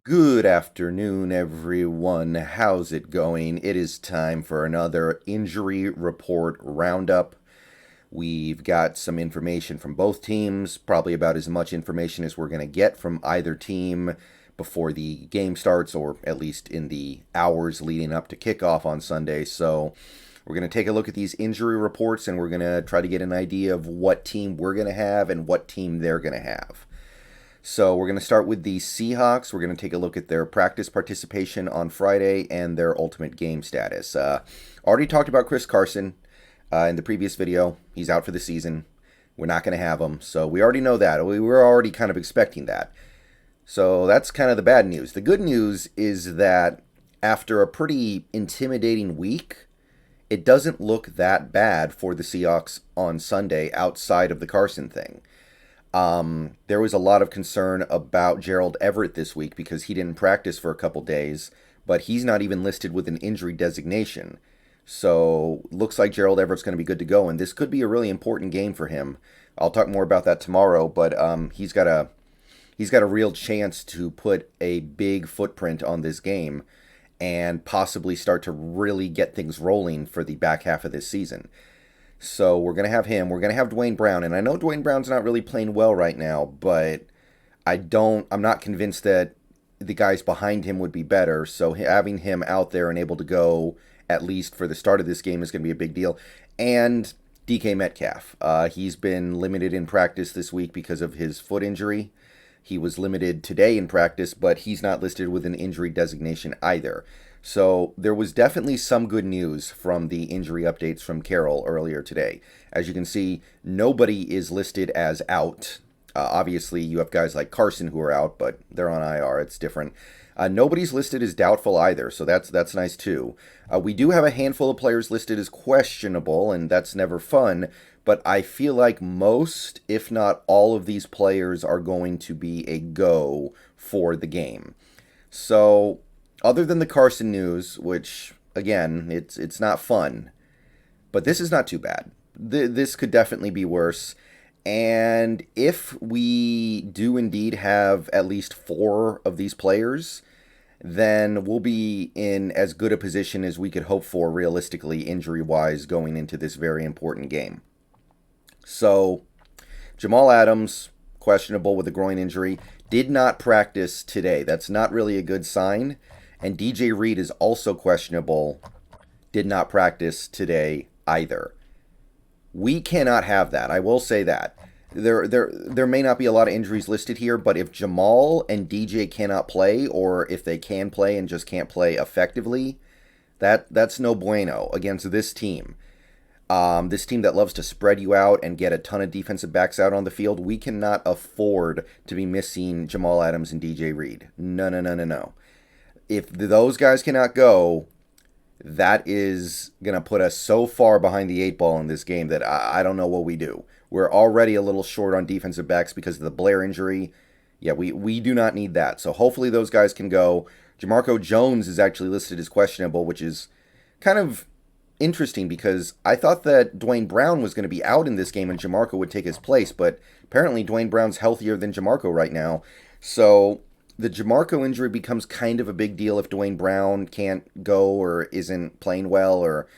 Good afternoon, everyone. How's it going? It is time for another injury report roundup. We've got some information from both teams, probably about as much information as we're going to get from either team before the game starts, or at least in the hours leading up to kickoff on Sunday. So, we're going to take a look at these injury reports and we're going to try to get an idea of what team we're going to have and what team they're going to have. So we're going to start with the Seahawks. We're going to take a look at their practice participation on Friday and their ultimate game status. Already talked about Chris Carson in the previous video. He's out for the season. We're not going to have him. So we already know that. We were already kind of expecting that. So that's kind of the bad news. The good news is that after a pretty intimidating week, it doesn't look that bad for the Seahawks on Sunday outside of the Carson thing. There was a lot of concern about Gerald Everett this week because he didn't practice for a couple days, but he's not even listed with an injury designation. So looks like Gerald Everett's going to be good to go, and this could be a really important game for him. I'll talk more about that tomorrow, but he's got a real chance to put a big footprint on this game and possibly start to really get things rolling for the back half of this season. So we're going to have him. We're going to have Dwayne Brown. And I know Dwayne Brown's not really playing well right now, but I'm not convinced that the guys behind him would be better. So having him out there and able to go at least for the start of this game is going to be a big deal. And DK Metcalf. He's been limited in practice this week because of his foot injury. He was limited today in practice, but he's not listed with an injury designation either. So there was definitely some good news from the injury updates from Carroll earlier today. As you can see, nobody is listed as out. Obviously, you have guys like Carson who are out, but they're on IR. It's different. Nobody's listed as doubtful either, so that's nice too. We do have a handful of players listed as questionable, and that's never fun. But I feel like most, if not all, of these players are going to be a go for the game. So other than the Carson news, which, again, it's not fun, but this is not too bad. This could definitely be worse. And if we do indeed have at least 4 of these players, then we'll be in as good a position as we could hope for realistically, injury-wise, going into this very important game. So, Jamal Adams, questionable with a groin injury, did not practice today. That's not really a good sign. And DJ Reed is also questionable, did not practice today either. We cannot have that. I will say that. There may not be a lot of injuries listed here, but if Jamal and DJ cannot play, or if they can play and just can't play effectively, that's no bueno against this team. This team that loves to spread you out and get a ton of defensive backs out on the field, we cannot afford to be missing Jamal Adams and DJ Reed. No. If those guys cannot go, that is going to put us so far behind the 8 ball in this game that I don't know what we do. We're already a little short on defensive backs because of the Blair injury. Yeah, we do not need that. So hopefully those guys can go. Jamarco Jones is actually listed as questionable, which is kind of interesting because I thought that Dwayne Brown was going to be out in this game and Jamarco would take his place, but apparently Dwayne Brown's healthier than Jamarco right now. So the Jamarco injury becomes kind of a big deal if Dwayne Brown can't go or isn't playing well. Or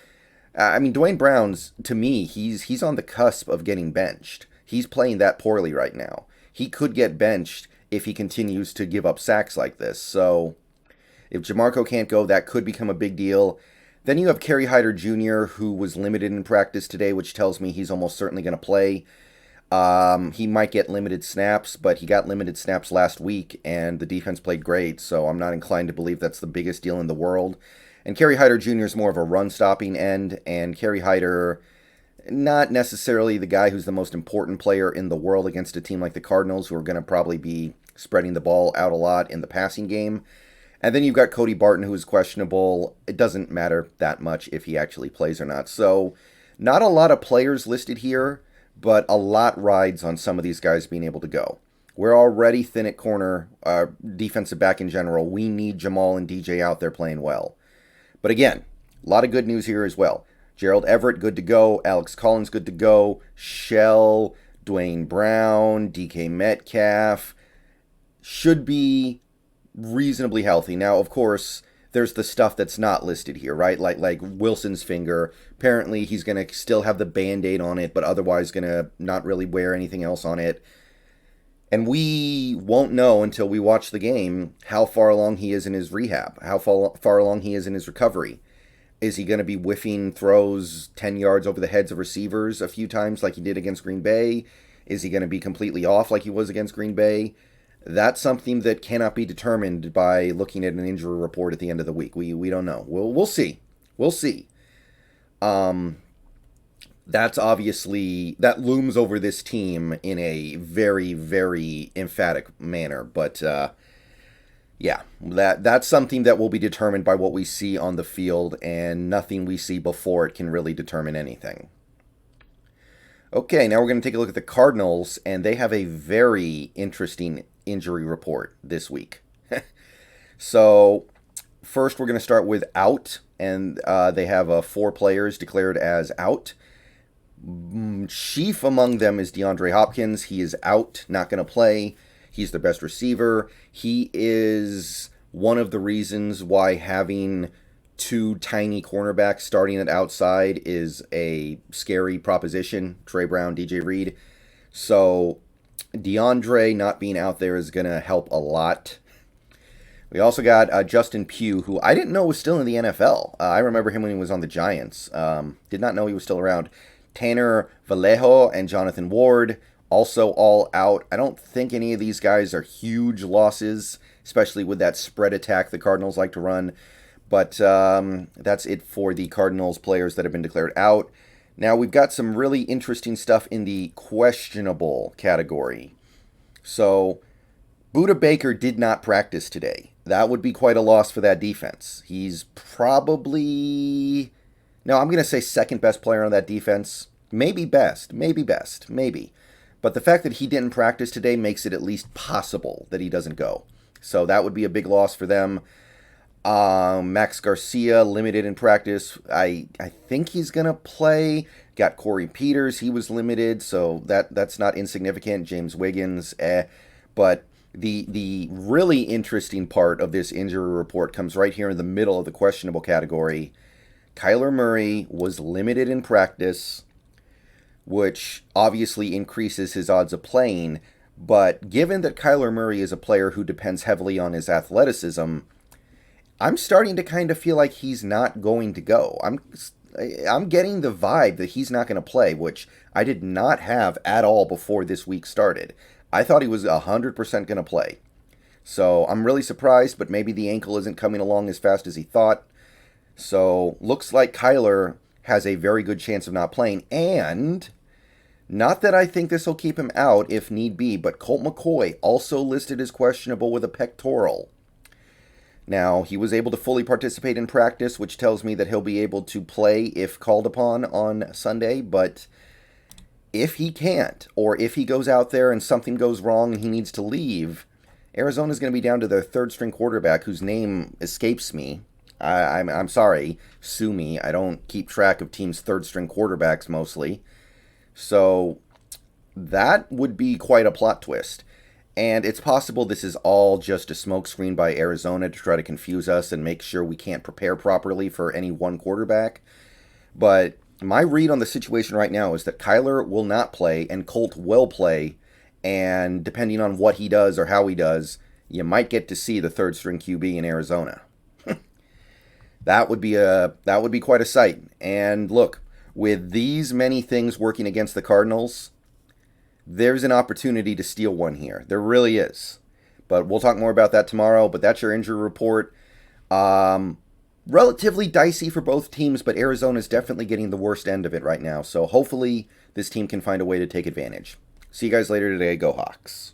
I mean, Dwayne Brown's, to me, he's on the cusp of getting benched. He's playing that poorly right now. He could get benched if he continues to give up sacks like this. So if Jamarco can't go, that could become a big deal. Then you have Kerry Hyder Jr., who was limited in practice today, which tells me he's almost certainly going to play. He might get limited snaps, but he got limited snaps last week, and the defense played great, so I'm not inclined to believe that's the biggest deal in the world. And Kerry Hyder Jr. is more of a run-stopping end, and Kerry Hyder, not necessarily the guy who's the most important player in the world against a team like the Cardinals, who are going to probably be spreading the ball out a lot in the passing game. And then you've got Cody Barton, who is questionable. It doesn't matter that much if he actually plays or not. So, not a lot of players listed here, but a lot rides on some of these guys being able to go. We're already thin at corner, defensive back in general. We need Jamal and DJ out there playing well. But again, a lot of good news here as well. Gerald Everett, good to go. Alex Collins, good to go. Shell, Dwayne Brown, DK Metcalf should be reasonably healthy. Now, of course, there's the stuff that's not listed here, right? Like Wilson's finger. Apparently, he's going to still have the Band-Aid on it, but otherwise going to not really wear anything else on it. And we won't know until we watch the game how far along he is in his rehab, how far along he is in his recovery. Is he going to be whiffing throws 10 yards over the heads of receivers a few times like he did against Green Bay? Is he going to be completely off like he was against Green Bay? That's something that cannot be determined by looking at an injury report at the end of the week. We don't know. We'll see. We'll see. That's obviously, that looms over this team in a very, very emphatic manner. But yeah, that's something that will be determined by what we see on the field, and nothing we see before it can really determine anything. Okay, now we're going to take a look at the Cardinals, and they have a very interesting injury report this week. So first we're going to start with out, and they have 4 players declared as out. Chief among them is DeAndre Hopkins. He is out, not going to play. He's the best receiver. He is one of the reasons why having 2 tiny cornerbacks starting at outside is a scary proposition. Trey Brown, DJ Reed. So DeAndre not being out there is going to help a lot. We also got Justin Pugh, who I didn't know was still in the NFL. I remember him when he was on the Giants. Did not know he was still around. Tanner Vallejo and Jonathan Ward, also all out. I don't think any of these guys are huge losses, especially with that spread attack the Cardinals like to run. But that's it for the Cardinals players that have been declared out. Now we've got some really interesting stuff in the questionable category. So Budda Baker did not practice today. That would be quite a loss for that defense. He's probably... No, I'm going to say second best player on that defense. Maybe best. But the fact that he didn't practice today makes it at least possible that he doesn't go. So that would be a big loss for them. Max Garcia, limited in practice. I think he's going to play. Got Corey Peters. He was limited, so that's not insignificant. James Wiggins, But the really interesting part of this injury report comes right here in the middle of the questionable category. Kyler Murray was limited in practice, which obviously increases his odds of playing. But given that Kyler Murray is a player who depends heavily on his athleticism, I'm starting to kind of feel like he's not going to go. I'm getting the vibe that he's not going to play, which I did not have at all before this week started. I thought he was 100% going to play. So I'm really surprised, but maybe the ankle isn't coming along as fast as he thought. So looks like Kyler has a very good chance of not playing. And not that I think this will keep him out if need be, but Colt McCoy also listed as questionable with a pectoral. Now, he was able to fully participate in practice, which tells me that he'll be able to play if called upon on Sunday. But if he can't, or if he goes out there and something goes wrong and he needs to leave, Arizona's going to be down to their third-string quarterback, whose name escapes me. I'm sorry, sue me. I don't keep track of teams' third-string quarterbacks mostly. So that would be quite a plot twist. And it's possible this is all just a smokescreen by Arizona to try to confuse us and make sure we can't prepare properly for any one quarterback. But my read on the situation right now is that Kyler will not play and Colt will play. And depending on what he does or how he does, you might get to see the third-string QB in Arizona. That would be quite a sight. And look, with these many things working against the Cardinals, there's an opportunity to steal one here. There really is. But we'll talk more about that tomorrow. But that's your injury report. Relatively dicey for both teams, but Arizona's definitely getting the worst end of it right now. So hopefully this team can find a way to take advantage. See you guys later today. Go Hawks.